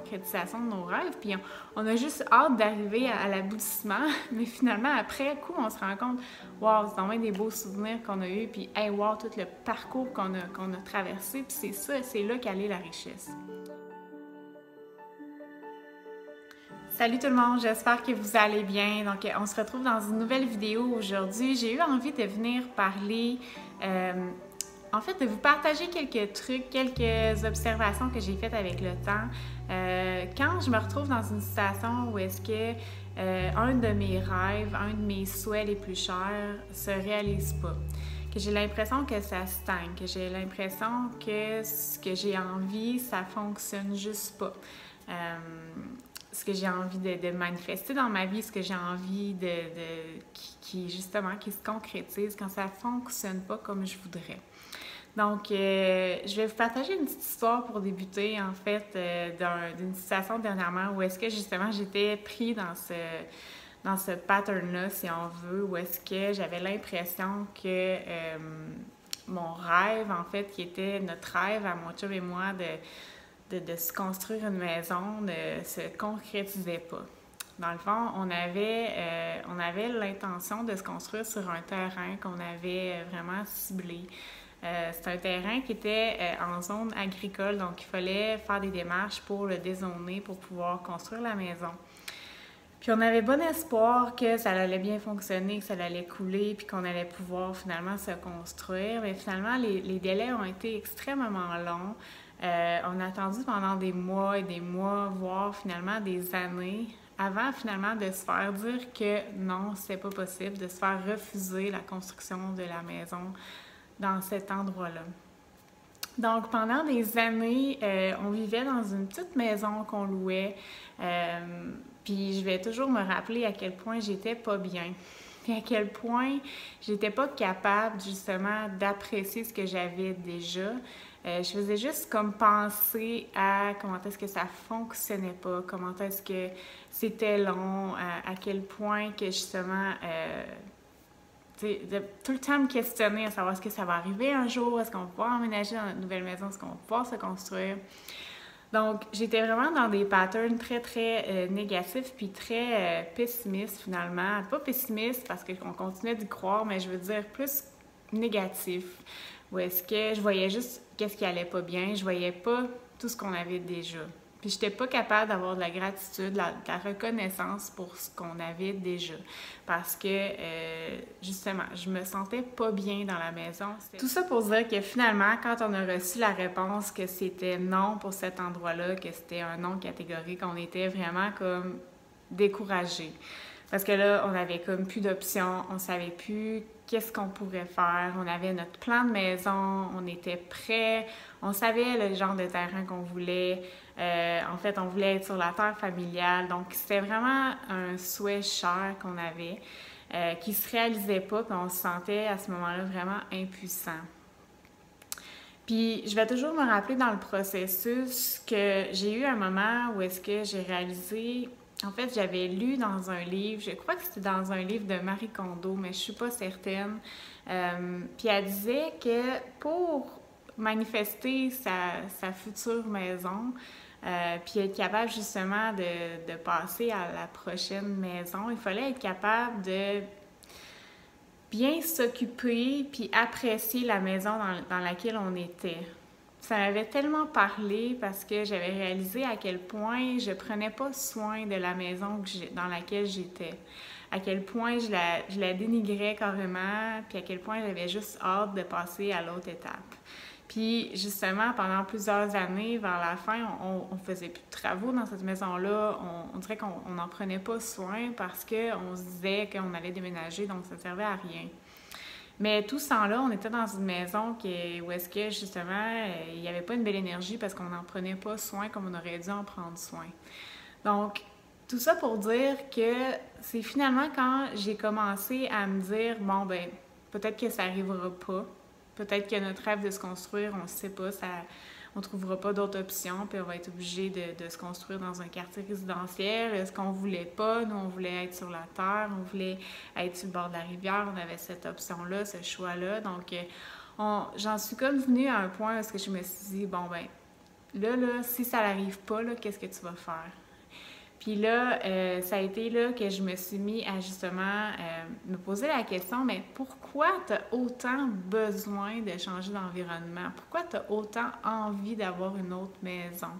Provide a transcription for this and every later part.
concrétisation de nos rêves, puis on a juste hâte d'arriver à l'aboutissement, mais finalement, après coup, on se rend compte, wow, c'est vraiment des beaux souvenirs qu'on a eus, puis hey, wow, tout le parcours qu'on a traversé, puis c'est ça, c'est là qu'elle est la richesse. Salut tout le monde, j'espère que vous allez bien. Donc, on se retrouve dans une nouvelle vidéo aujourd'hui. J'ai eu envie de venir parler, en fait, de vous partager quelques trucs, quelques observations que j'ai faites avec le temps. Quand je me retrouve dans une situation où est-ce que un de mes rêves, un de mes souhaits les plus chers se réalise pas, que j'ai l'impression que ça stagne, que j'ai l'impression que ce que j'ai envie, ça fonctionne juste pas. Ce que j'ai envie de manifester dans ma vie, ce que j'ai envie qui se concrétise quand ça fonctionne pas comme je voudrais. Donc, je vais vous partager une petite histoire pour débuter, en fait, d'une situation dernièrement où est-ce que, justement, j'étais pris dans ce pattern-là, si on veut, où est-ce que j'avais l'impression que mon rêve, en fait, qui était notre rêve à mon chum et moi de se construire une maison ne se concrétisait pas. Dans le fond, on avait l'intention de se construire sur un terrain qu'on avait vraiment ciblé. C'est un terrain qui était en zone agricole, donc il fallait faire des démarches pour le dézoner pour pouvoir construire la maison. Puis on avait bon espoir que ça allait bien fonctionner, que ça allait couler, puis qu'on allait pouvoir finalement se construire. Mais finalement, les délais ont été extrêmement longs. On a attendu pendant des mois et des mois, voire finalement des années, avant finalement de se faire dire que non, c'était pas possible, de se faire refuser la construction de la maison dans cet endroit-là. Donc, pendant des années, on vivait dans une petite maison qu'on louait, puis je vais toujours me rappeler à quel point j'étais pas bien, puis à quel point j'étais pas capable justement d'apprécier ce que j'avais déjà. Je faisais juste comme penser à comment est-ce que ça fonctionnait pas, comment est-ce que c'était long, à quel point que justement, de tout le temps me questionner à savoir est-ce que ça va arriver un jour, est-ce qu'on va pouvoir emménager dans notre nouvelle maison, est-ce qu'on va pouvoir se construire. Donc, j'étais vraiment dans des patterns très, très négatifs puis très pessimistes finalement. Pas pessimistes parce qu'on continuait d'y croire, mais je veux dire plus négatif. Où est-ce que je voyais juste qu'est-ce qui allait pas bien, je voyais pas tout ce qu'on avait déjà. Puis j'étais pas capable d'avoir de la gratitude, de la reconnaissance pour ce qu'on avait déjà. Parce que, justement, je me sentais pas bien dans la maison. Tout ça pour dire que finalement, quand on a reçu la réponse que c'était non pour cet endroit-là, que c'était un non catégorique, on était vraiment comme découragés. Parce que là, on avait comme plus d'options, on savait plus qu'est-ce qu'on pourrait faire. On avait notre plan de maison, on était prêts, on savait le genre de terrain qu'on voulait. En fait, on voulait être sur la terre familiale. Donc, c'était vraiment un souhait cher qu'on avait qui se réalisait pas, puis on se sentait à ce moment-là vraiment impuissant. Puis, je vais toujours me rappeler dans le processus que j'ai eu un moment où est-ce que j'ai réalisé. En fait, j'avais lu dans un livre, je crois que c'était dans un livre de Marie Kondo, mais je suis pas certaine. Puis elle disait que pour manifester sa future maison, puis être capable justement de passer à la prochaine maison, il fallait être capable de bien s'occuper puis apprécier la maison dans laquelle on était. Ça m'avait tellement parlé parce que j'avais réalisé à quel point je prenais pas soin de la maison dans laquelle j'étais. À quel point je la dénigrais carrément, puis à quel point j'avais juste hâte de passer à l'autre étape. Puis justement, pendant plusieurs années, vers la fin, on faisait plus de travaux dans cette maison-là. On dirait qu'on n'en prenait pas soin parce qu'on se disait qu'on allait déménager, donc ça ne servait à rien. Mais tout ce temps-là, on était dans une maison où est-ce que, justement, il n'y avait pas une belle énergie parce qu'on n'en prenait pas soin comme on aurait dû en prendre soin. Donc, tout ça pour dire que c'est finalement quand j'ai commencé à me dire, bon, ben peut-être que ça n'arrivera pas. Peut-être que notre rêve de se construire, on ne sait pas, on ne trouvera pas d'autres options, puis on va être obligé de se construire dans un quartier résidentiel. Ce qu'on ne voulait pas, nous, on voulait être sur la terre, on voulait être sur le bord de la rivière, on avait cette option-là, ce choix-là. Donc, j'en suis comme venue à un point où je me suis dit, bon, ben là, si ça n'arrive pas, là, qu'est-ce que tu vas faire? Puis là, ça a été là que je me suis mis à justement me poser la question, mais pourquoi tu as autant besoin de changer d'environnement? Pourquoi tu as autant envie d'avoir une autre maison?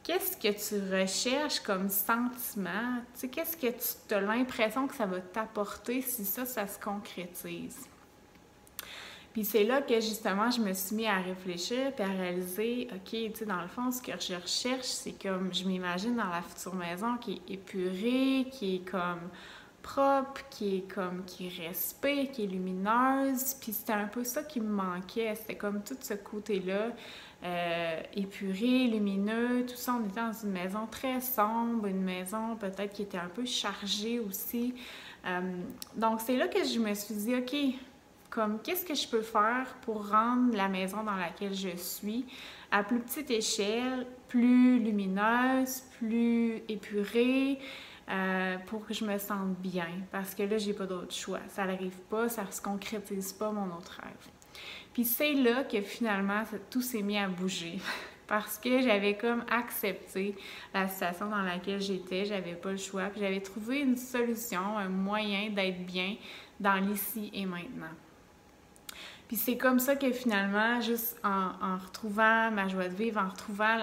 Qu'est-ce que tu recherches comme sentiment? Tu sais, qu'est-ce que tu as l'impression que ça va t'apporter si ça se concrétise? Puis c'est là que justement je me suis mis à réfléchir puis à réaliser, OK, tu sais, dans le fond, ce que je recherche, c'est comme, je m'imagine dans la future maison qui est épurée, qui est comme propre, qui respire, qui est lumineuse. Puis c'était un peu ça qui me manquait, c'était comme tout ce côté-là, épuré, lumineux, tout ça. On était dans une maison très sombre, une maison peut-être qui était un peu chargée aussi. Donc c'est là que je me suis dit, OK, comme qu'est-ce que je peux faire pour rendre la maison dans laquelle je suis à plus petite échelle, plus lumineuse, plus épurée, pour que je me sente bien. Parce que là, j'ai pas d'autre choix. Ça n'arrive pas, ça ne se concrétise pas, mon autre rêve. Puis c'est là que finalement, tout s'est mis à bouger. Parce que j'avais comme accepté la situation dans laquelle j'étais, j'avais pas le choix, puis j'avais trouvé une solution, un moyen d'être bien dans l'ici et maintenant. Puis c'est comme ça que finalement, juste en retrouvant ma joie de vivre, en retrouvant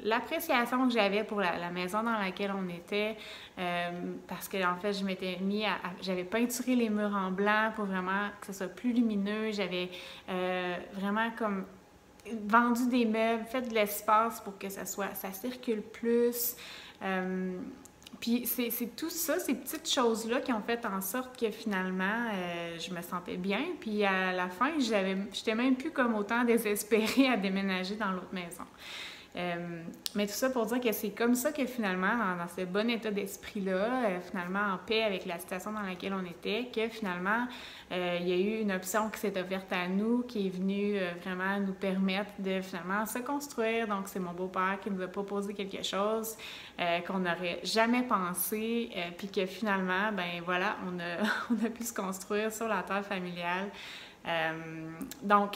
l'appréciation que j'avais pour la maison dans laquelle on était, parce que en fait, je m'étais mis j'avais peinturé les murs en blanc pour vraiment que ce soit plus lumineux. J'avais vraiment comme vendu des meubles, fait de l'espace pour que ça circule plus. Puis c'est tout ça, ces petites choses-là qui ont fait en sorte que finalement, je me sentais bien. Puis à la fin, j'étais même plus comme autant désespérée à déménager dans l'autre maison. Mais tout ça pour dire que c'est comme ça que finalement, dans ce bon état d'esprit-là, finalement en paix avec la situation dans laquelle on était, que finalement, il y a eu une option qui s'est offerte à nous, qui est venue vraiment nous permettre de finalement se construire. Donc c'est mon beau-père qui nous a proposé quelque chose qu'on n'aurait jamais pensé, puis que finalement, ben voilà, on a pu se construire sur la terre familiale. Donc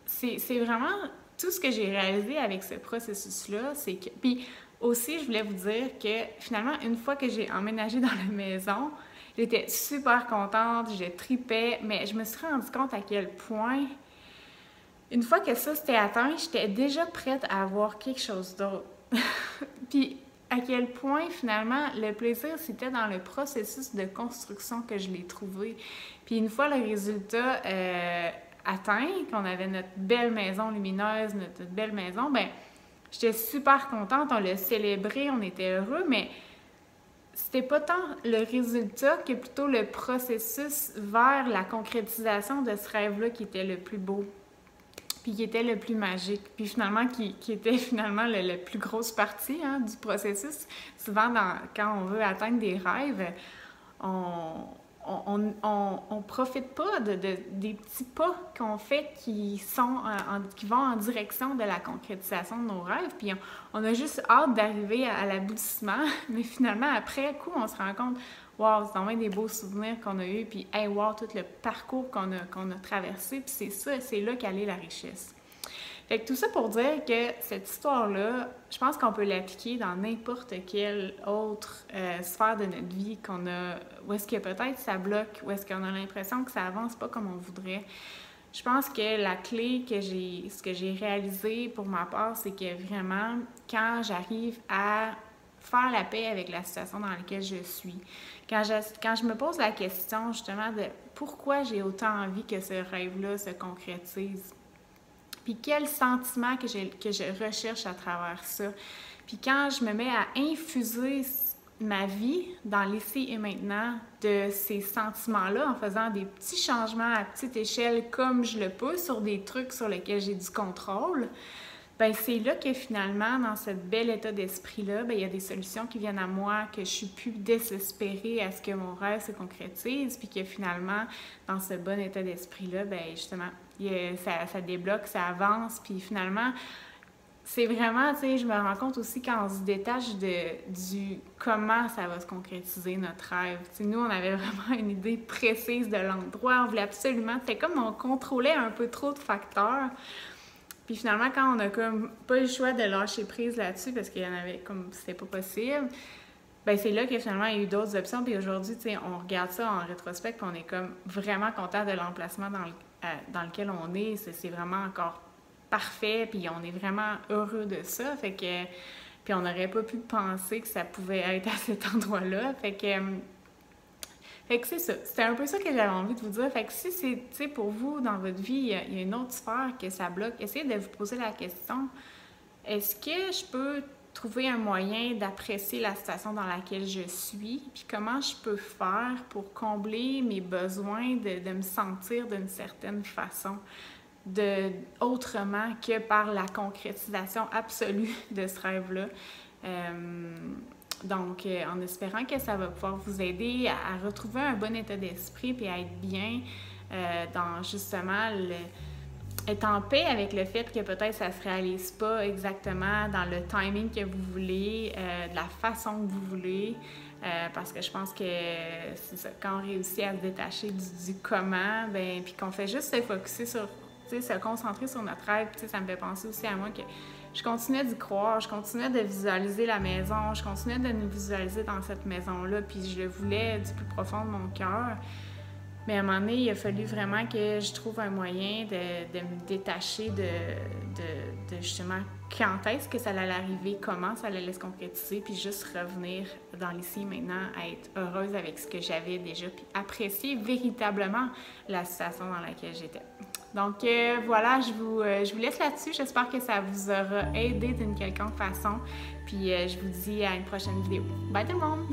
c'est vraiment tout ce que j'ai réalisé avec ce processus-là, c'est que... Puis aussi, je voulais vous dire que finalement, une fois que j'ai emménagé dans la maison, j'étais super contente, je tripais, mais je me suis rendu compte à quel point, une fois que ça s'était atteint, j'étais déjà prête à avoir quelque chose d'autre. Puis à quel point, finalement, le plaisir, c'était dans le processus de construction que je l'ai trouvé. Puis une fois le résultat atteint, qu'on avait notre belle maison lumineuse, notre belle maison, ben j'étais super contente, on l'a célébré, on était heureux, mais c'était pas tant le résultat que plutôt le processus vers la concrétisation de ce rêve-là qui était le plus beau, puis qui était le plus magique, puis finalement qui était finalement la plus grosse partie du processus. Souvent, quand on veut atteindre des rêves, on profite pas des petits pas qu'on fait qui vont en direction de la concrétisation de nos rêves. Puis on a juste hâte d'arriver à l'aboutissement. Mais finalement, après coup, on se rend compte, wow, c'est vraiment des beaux souvenirs qu'on a eus. Puis, hey, wow, tout le parcours qu'on a traversé. Puis c'est là qu'elle est la richesse. Fait que tout ça pour dire que cette histoire-là, je pense qu'on peut l'appliquer dans n'importe quelle autre sphère de notre vie où est-ce que peut-être ça bloque, où est-ce qu'on a l'impression que ça avance pas comme on voudrait. Je pense que la clé ce que j'ai réalisé pour ma part, c'est que vraiment, quand j'arrive à faire la paix avec la situation dans laquelle je suis, quand je me pose la question justement de pourquoi j'ai autant envie que ce rêve-là se concrétise, puis quel sentiment que je recherche à travers ça. Puis quand je me mets à infuser ma vie dans l'ici et maintenant de ces sentiments-là, en faisant des petits changements à petite échelle comme je le peux sur des trucs sur lesquels j'ai du contrôle, bien c'est là que finalement, dans ce bel état d'esprit-là, bien il y a des solutions qui viennent à moi, que je suis plus désespérée à ce que mon rêve se concrétise, puis que finalement, dans ce bon état d'esprit-là, bien justement, ça débloque, ça avance, puis finalement, c'est vraiment, tu sais, je me rends compte aussi quand on se détache du comment ça va se concrétiser notre rêve. Tu sais, nous, on avait vraiment une idée précise de l'endroit, on voulait absolument, c'était comme on contrôlait un peu trop de facteurs. Puis finalement, quand on a comme pas eu le choix de lâcher prise là-dessus, parce qu'il y en avait comme c'était pas possible, ben c'est là que finalement il y a eu d'autres options. Puis aujourd'hui, tu sais, on regarde ça en rétrospect, puis on est comme vraiment content de l'emplacement dans lequel on est. C'est vraiment encore parfait, puis on est vraiment heureux de ça. Fait que, puis on n'aurait pas pu penser que ça pouvait être à cet endroit-là. Fait que c'est ça. C'était un peu ça que j'avais envie de vous dire. Fait que si c'est, tu sais, pour vous, dans votre vie, il y a une autre sphère que ça bloque, essayez de vous poser la question, est-ce que je peux trouver un moyen d'apprécier la situation dans laquelle je suis, puis comment je peux faire pour combler mes besoins de me sentir d'une certaine façon, autrement que par la concrétisation absolue de ce rêve-là. Donc, en espérant que ça va pouvoir vous aider à retrouver un bon état d'esprit puis à être bien dans justement être en paix avec le fait que peut-être ça ne se réalise pas exactement dans le timing que vous voulez, de la façon que vous voulez. Parce que je pense que c'est ça, quand on réussit à se détacher du comment, ben, puis qu'on fait juste se focusser sur, se concentrer sur notre rêve, ça me fait penser aussi à moi que je continuais d'y croire, je continuais de visualiser la maison, je continuais de nous visualiser dans cette maison-là, puis je le voulais du plus profond de mon cœur. Mais à un moment donné, il a fallu vraiment que je trouve un moyen de me détacher de justement quand est-ce que ça allait arriver, comment ça allait se concrétiser, puis juste revenir dans l'ici et maintenant, à être heureuse avec ce que j'avais déjà, puis apprécier véritablement la situation dans laquelle j'étais. Donc voilà, je vous laisse là-dessus. J'espère que ça vous aura aidé d'une quelconque façon. Puis je vous dis à une prochaine vidéo. Bye tout le monde!